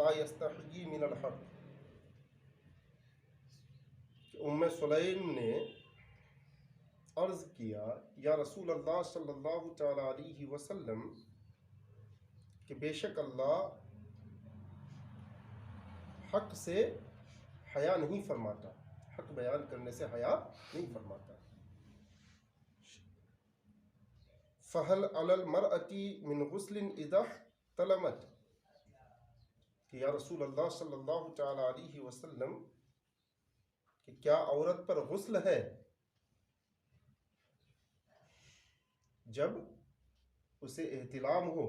ला यस्तही मिनल हक। उम्मे सुलैम ने अर्ज़ किया, या रसूल अल्लाह सल्लल्लाहु तआला अलैहि वसल्लम, कि बेशक अल्लाह हक से हया नहीं फरमाता, हक बयान करने से हया नहीं फरमाता। फ़हल अलल मरअती मिन गुस्लिन इज़ा तलमत, कि या रसूल अल्लाह सल्लल्लाहु तआला अलैहि वसल्लम, कि क्या औरत पर गुस्ल है जब उसे एहतिलाम हो?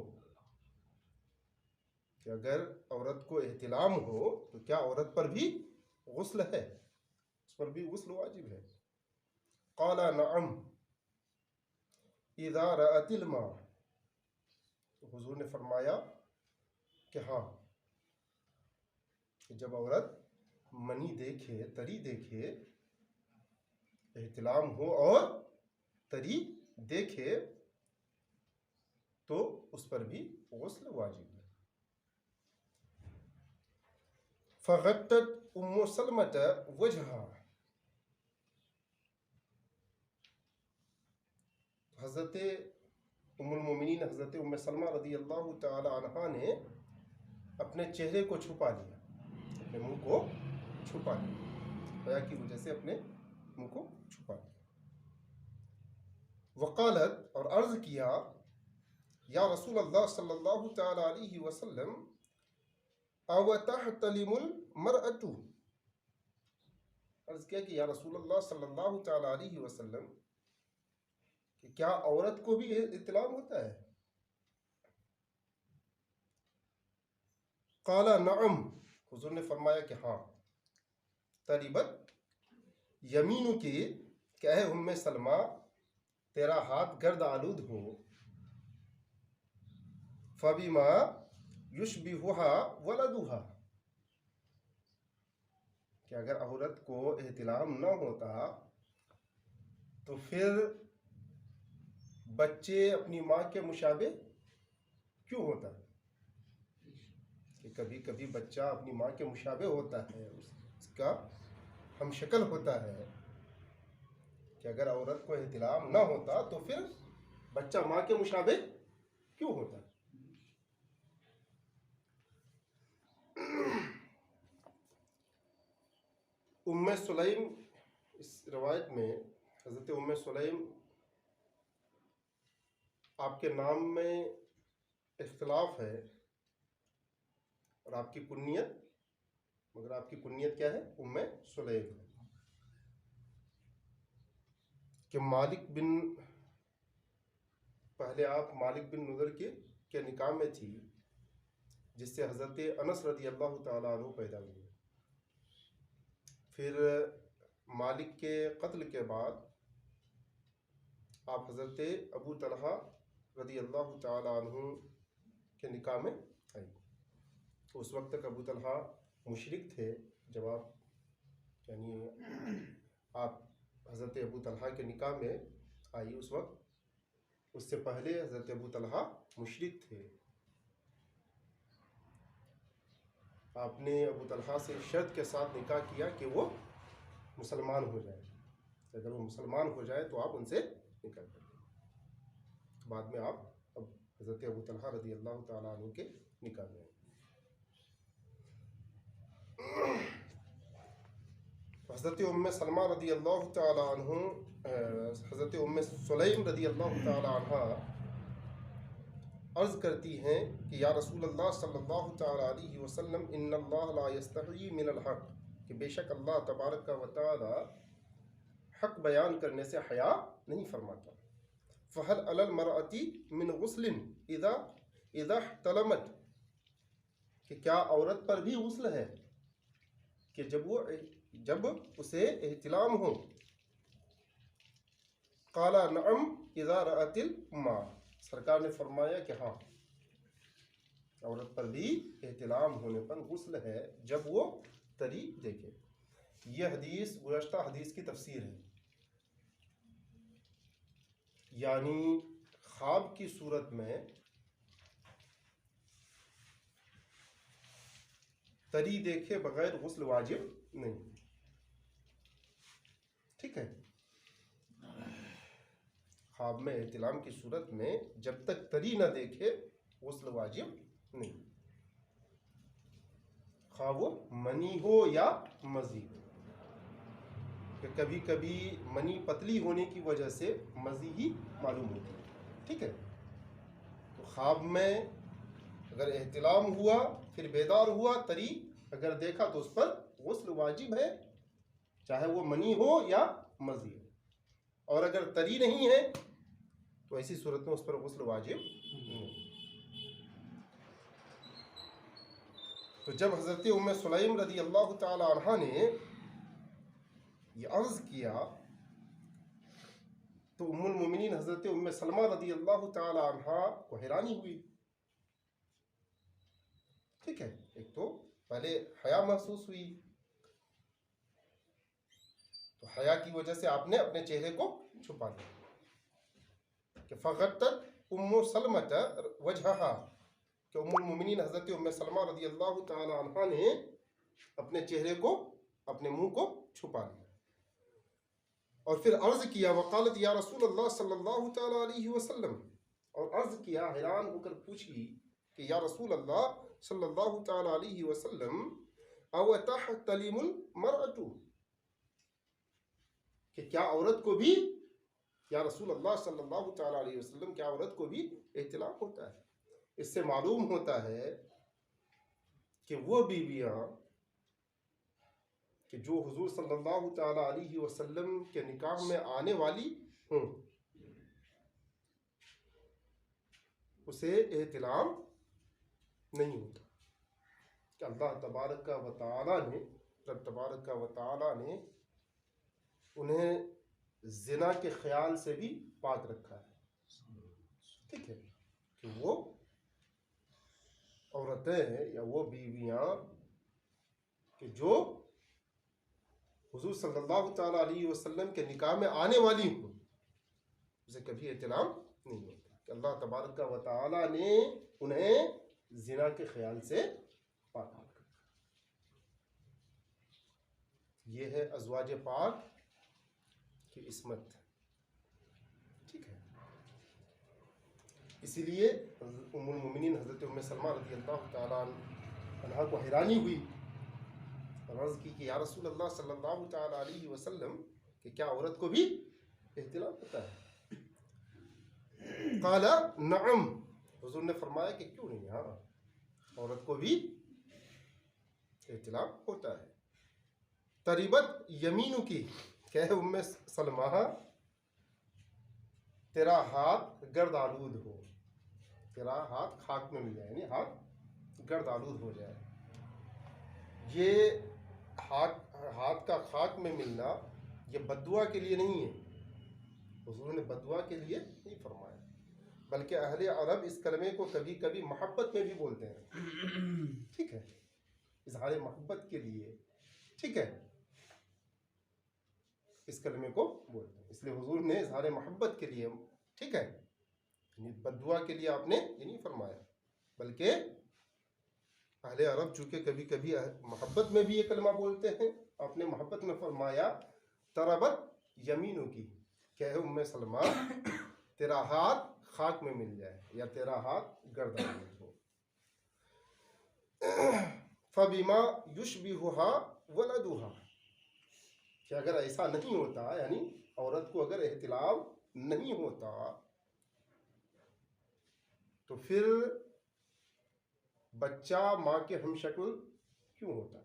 कि अगर औरत को एहतिलाम हो तो क्या औरत पर भी गुस्ल है, उस पर भी गुस्ल वाजिब है? क़ाला नअम इज़ा रअतिल मा, तो हुजूर ने फरमाया कि हाँ, कि जब औरत मनी देखे, तरी देखे, एहतिलाम हो और तरी देखे तो उस पर भी गुस्ल वाजिब है। फ़ग़त्तत उम्मु सलमत वजहा, हज़रत उम्मुल मोमिनीन हज़रत उम्मे सलमा रज़ी अल्लाह तआला अन्हा ने अपने चेहरे को छुपा लिया, अपने मुंह को छुपा लिया, हया की वजह से अपने मुंह को छुपा लिया। वक़ालत, और अर्ज़ किया, या रसूल अल्लाह सल्लल्लाहु तआला अलैहि वसल्लम, अव तहतलिमुल मरअतु, अर्ज़ किया कि या रसूल अल्लाह सल्लल्लाहु तआला अलैहि वसल्लम, कि क्या औरत को भी इत्तिलाम होता है? क़ाला नअम, हुज़ूर ने फरमाया कि हाँ। तरिबत यमीनु की, क्या है उम्मे सलमा, तेरा हाथ गर्द आलूद हो, फबिमा युशबिहुहा वलदुहा, कि अगर औरत को एहतिलाम न होता तो फिर बच्चे अपनी माँ के मुशाबे क्यों होता? कि कभी कभी बच्चा अपनी माँ के मुशाबे होता है, उसका हम शक्ल होता है, कि अगर औरत को एहतिलाम न होता तो फिर बच्चा माँ के मुशाबे क्यों होता? उम्मे सुलैम, इस रवायत में हज़रत उम्मे सुलैम, आपके नाम में इख्तिलाफ है और आपकी कुन्नियत, मगर आपकी कुन्नियत क्या है? उम्मे सुलैम है। कि मालिक बिन, पहले आप मालिक बिन नुज़र के निकाह में थी, जिससे हज़रत अनस रज़ी अल्लाह तआला अन्हु पैदा हुए। फिर मालिक के कत्ल के बाद आप हज़रत अबू तलहा रज़ी अल्लाह तआला अन्हु के निकाह में आई। तो उस वक्त तक अबू तलहा मुशरिक थे। जब आप, यानी आप हज़रत अबू तलहा के निकाह में आई, उस वक्त, उससे पहले हज़रत अबू तलहा मुशरिक थे। आपने अबू तलहा से शर्त के साथ निकाह किया कि वो मुसलमान हो जाए, अगर वो मुसलमान हो जाए तो आप उनसे निकाह कर लें। बाद में आप अब हज़रत अबू तलहा रज़ी अल्लाह तआला अन्हु के निकाह में आए। हज़रत उम्मे सलमा रज़ी अल्लाह तआला अन्हु, हज़रत उम्मे सुलैम रज़ी अल्लाह तआला अन्हा अर्ज़ करती हैं कि या रसूल अल्लाह सल्लल्लाहु तआला अलैहि वसल्लम, इन्नल्लाह ला यस्तही मिनल हक़, कि बेशक अल्लाह तबारक व तआला हक बयान करने से हया नहीं फरमाता। फ़हल अलल मरअती मिन गुस्लिन इज़ा तलमत, कि क्या औरत पर भी गुस्ल है कि जब उसे एहतिलाम हो? क़ाला नअम इज़ा रअतिल मा, सरकार ने फरमाया कि हाँ, औरत पर भी एहतिलाम होने पर गुस्ल है जब वो तरी देखे। यह हदीस गुज़श्ता हदीस की तफसीर है, यानी ख्वाब की सूरत में तरी देखे बगैर गुस्ल वाजिब नहीं। ठीक है, ख्वाब में एहतिलाम की सूरत में जब तक तरी ना देखे गुस्ल वाजिब नहीं, खा वो मनी हो या मजी हो। कि कभी कभी मनी पतली होने की वजह से मजी ही मालूम होती है। ठीक है, तो ख्वाब में अगर एहतिलाम हुआ फिर बेदार हुआ, तरी अगर देखा तो उस पर गुस्ल वाजिब है, चाहे वो मनी हो या मजी हो। और अगर तरी नहीं है तो ऐसी सूरत में उस पर गुस्ल वाजिब नहीं। तो जब हज़रत उम्मे सुलैम रज़ी अल्लाह ताला अन्हा ने ये अर्ज़ किया तो उम्मुल मोमिनीन हज़रत उम्मे सलमा रज़ी अल्लाह ताला अन्हा को हैरानी हुई। ठीक है, एक तो पहले हया महसूस हुई, तो हया की वजह से आपने अपने चेहरे को छुपा लिया कि फ़ग़त्तत उम्मु सलमत वजहहा, कि उम्मुल मोमिनीन हज़रत उम्मे सलमा रज़ी अल्लाह ताला अन्हा ने अपने चेहरे को, अपने मुंह को छुपा लिया। और फिर अर्ज़ किया वक़ालत या रसूल अल्लाह सल्लल्लाहु ताला अलैहि वसल्लम, और अर्ज़ किया, हैरान होकर पूछी कि या रसूल अल्लाह सल्लल्लाहु ताला अलैहि वसल्लम अव तहतलिमुल मरअतु, कि क्या औरत को भी, या रसूल अल्लाह सल्लल्लाहु ताला अलैहि वसल्लम क्या औरत को भी एहतिलाम होता है। इससे मालूम होता है कि वो बीवियां कि जो हुजूर सल्लल्लाहु ताला अलैहि वसल्लम के निकाह में आने वाली हों, उसे एहतिलाम नहीं होता। कि अल्लाह तबारक व तआला ने, रब तबारक व तआला ने उन्हें जिना के ख्याल से भी पाक रखा है। ठीक है, कि वो औरतें या वो बीवियां कि जो हुजूर सल्लल्लाहु ताला अलैहि वसल्लम के निकाह में आने वाली हों, उसे कभी एहतिलाम नहीं होता। कि अल्लाह तबारक व तआला ने उन्हें जिना के ख्याल से पाक रखा। ये है अज़वाज पाक की इस्मत। ठीक है, इसीलिए उम्मुल मोमिनीन हज़रत उम्मे सलमा रज़ी अल्लाह ताला अन्हा को हैरानी हुई और अर्ज़ की कि या रसूल अल्लाह सल्लल्लाहु ताला अलैहि वसल्लम कि क्या औरत को भी एहतिलाम होता है। क़ाला नअम, हुज़ूर ने फरमाया कि क्यों नहीं, हाँ औरत को भी एहतिलाम होता है। तरीबत यमीनु की, कहे उम्मे सलमा तेरा हाथ गर्द आलूद हो, तेरा हाथ खाक में मिल जाए, यानी हाथ गर्द आलूद हो जाए। ये हाथ का खाक में मिलना ये बद्दुआ के लिए नहीं है, हुज़ूर ने बद्दुआ के लिए नहीं फरमाया, बल्कि अहले अरब इस कलमे को कभी कभी मोहब्बत में भी बोलते हैं। ठीक है, इज़हार मोहब्बत के लिए, ठीक है, इस कलमे को बोलते हैं। इसलिए हुजूर ने इज़हार मोहब्बत के लिए, ठीक है, बद्दुआ के लिए आपने ये नहीं फरमाया, बल्कि अहले अरब चूँकि कभी कभी मोहब्बत में भी ये कलमा बोलते हैं, आपने मोहब्बत में फरमाया तरबत यमीनों की, कहे उम्मे सलमा तेरा हाथ खाक में मिल जाए या तेरा हाथ गर्द हो। फबिमा युशबिहुहा वलदुहा, कि अगर ऐसा नहीं होता, यानी औरत को अगर एहतिलाम नहीं होता तो फिर बच्चा माँ के हम शक्ल क्यों होता।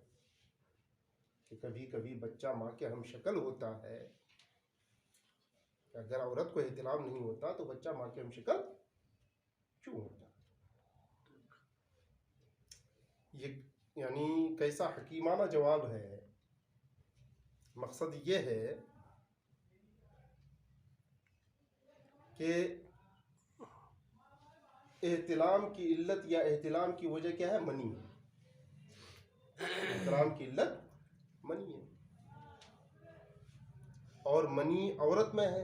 कि कभी कभी बच्चा माँ के हम शक्ल होता है, अगर औरत को एहतिलाम नहीं होता तो बच्चा माँ के हम शक्ल क्यों होता। ये यानी कैसा हकीमाना जवाब है। मकसद ये है कि एहतिलाम की इल्लत या एहतिलाम की वजह क्या है, मनी है। एहतिलाम की इल्लत मनी है और मनी औरत में है,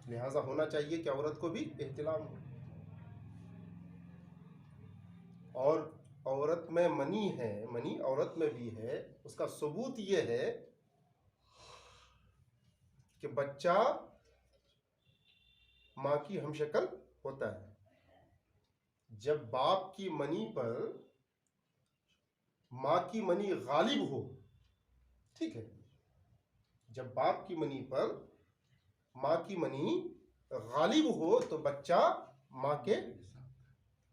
लिहाजा होना चाहिए कि औरत को भी एहतिलाम हो। और औरत में मनी है, मनी औरत में भी है, उसका सबूत ये है कि बच्चा माँ की हमशक्ल होता है। जब बाप की मनी पर माँ की मनी गालिब हो, ठीक है, जब बाप की मनी पर माँ की मनी गालिब हो तो बच्चा माँ की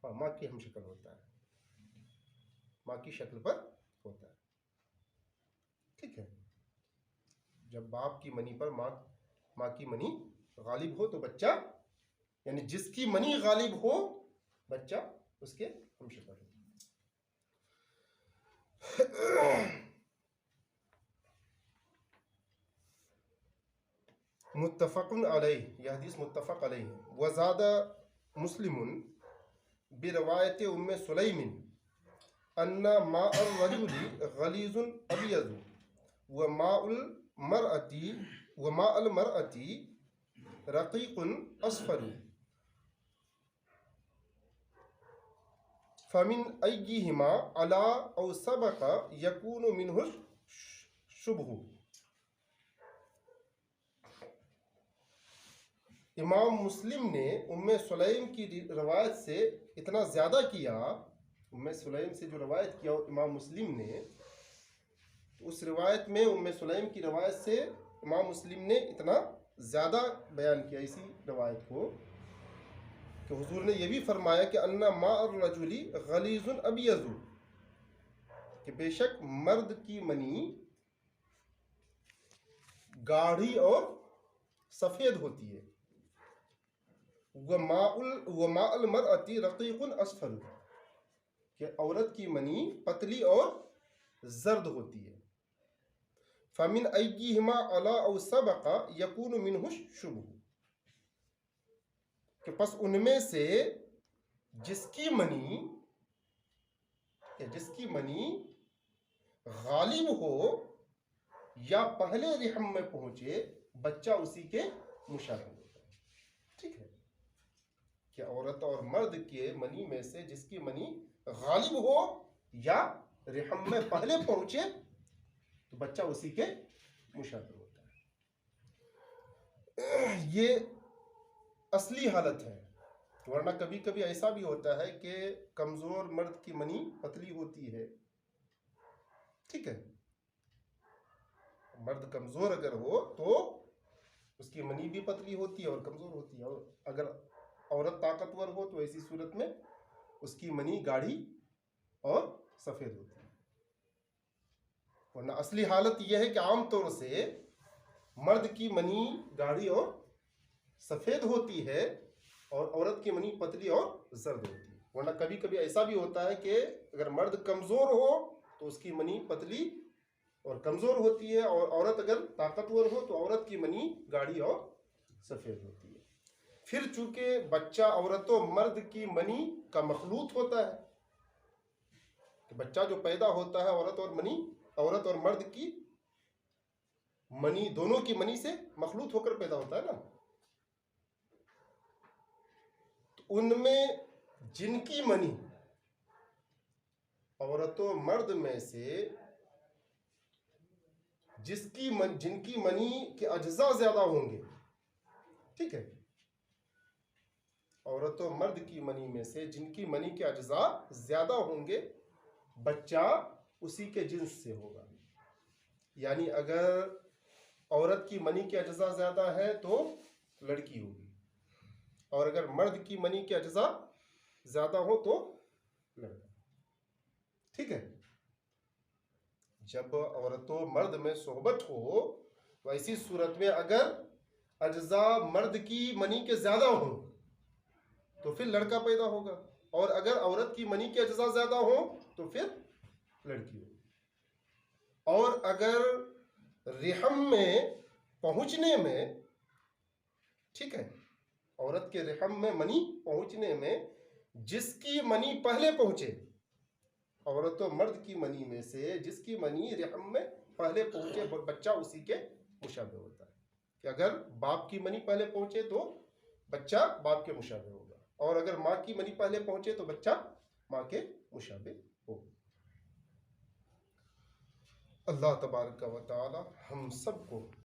हमशक्ल होता है, माँ की शक्ल पर होता है, ठीक है। जब बाप की मनी पर माँ की मनी गालिब हो तो बच्चा, यानी जिसकी मनी गालिब हो बच्चा उसके हमशक्ल होता है। मुत्तफ़क़ुन अलैह, यह हदीस मुत्तफ़क़ अलैह है। वज़ादा मुस्लिमुन बिरवायत उम्मे सुलैमिन अन्ना माअर रजुली गलीज़ुन अबियज़ु व माअल मरअती रक़ीक़ुन अस्फ़रु फ़मिन अय्यिहिमा अला औ सबक़ यकूनु मिन्हु शुब्हु। इमाम मुस्लिम ने उम्मे सुलैम की रवायत से इतना ज़्यादा किया, उम्मे सुलैम से जो रवायत किया इमाम मुस्लिम ने, तो उस रिवायत में उम्मे सुलैम की रवायत से इमाम मुस्लिम ने इतना ज़्यादा बयान किया इसी रवायत को कि हुजूर ने यह भी फरमाया कि अन्ना माअर रजुली गलीज़ुन अबियज़ु, कि बेशक मर्द की मनी गाढ़ी और सफ़ेद होती है। व माअल मरअती रक़ीक़ुन अस्फ़र, कि औरत की मनी पतली और जर्द होती है। फ़मिन अय्यिहिमा अला औ सबक़ यकूनु मिन्हु शुब्हु, कि पस उनमें से जिसकी मनी गालिब हो या पहले रिहम में पहुंचे बच्चा उसी के मुशाबह होता है, ठीक है। कि औरत और मर्द के मनी में से जिसकी मनी गालिब हो या रिहम में पहले पहुंचे तो बच्चा उसी के मुशाबह होता है। ये असली हालत है, वरना कभी कभी ऐसा भी होता है कि कमजोर मर्द की मनी पतली होती है, ठीक है। मर्द कमजोर अगर हो तो उसकी मनी भी पतली होती है और कमजोर होती है, और अगर औरत ताकतवर हो तो ऐसी सूरत में उसकी मनी गाढ़ी और सफेद होती है। वरना असली हालत यह है कि आमतौर से मर्द की मनी गाढ़ी और सफेद होती है और औरत की मनी पतली और जर्द होती है। वरना कभी कभी ऐसा भी होता है कि अगर मर्द कमजोर हो तो उसकी मनी पतली और कमजोर होती है, और औरत अगर ताकतवर हो तो औरत की मनी गाढ़ी और सफेद होती है। फिर चूंकि बच्चा औरत और मर्द की मनी का मखलूत होता है, तो बच्चा जो पैदा होता है औरत और मर्द की मनी, दोनों की मनी से मखलूत होकर पैदा होता है ना। तो उनमें जिनकी मनी औरतों मर्द में से जिनकी मनी के अज्जा ज्यादा होंगे, ठीक है, औरतों मर्द की मनी में से जिनकी मनी के अज्जा ज्यादा होंगे बच्चा उसी के जिन्स से होगा। यानी अगर औरत की मनी के अज्जा ज्यादा है तो लड़की होगी, और अगर मर्द की मनी के अज्जा ज्यादा हो तो लड़का, ठीक है। जब औरतों मर्द में सोहबत हो तो ऐसी सूरत में अगर अज्जा मर्द की मनी के ज्यादा हो तो फिर लड़का पैदा होगा, और अगर औरत की मनी के अज्जा ज्यादा हो तो फिर लड़की होगी। और अगर रिहम में पहुंचने में, ठीक है, औरत के रिहम में मनी पहुंचने में जिसकी मनी पहले पहुंचे, औरत और मर्द की मनी में से जिसकी मनी रिहम में पहले पहुंचे बच्चा उसी के मुशाबह होता है। कि अगर बाप की मनी पहले पहुंचे तो बच्चा बाप के मुशाबह होगा, और अगर माँ की मनी पहले पहुंचे तो बच्चा माँ के मुशाबह होगा। अल्लाह तबारक व तआला हम सबको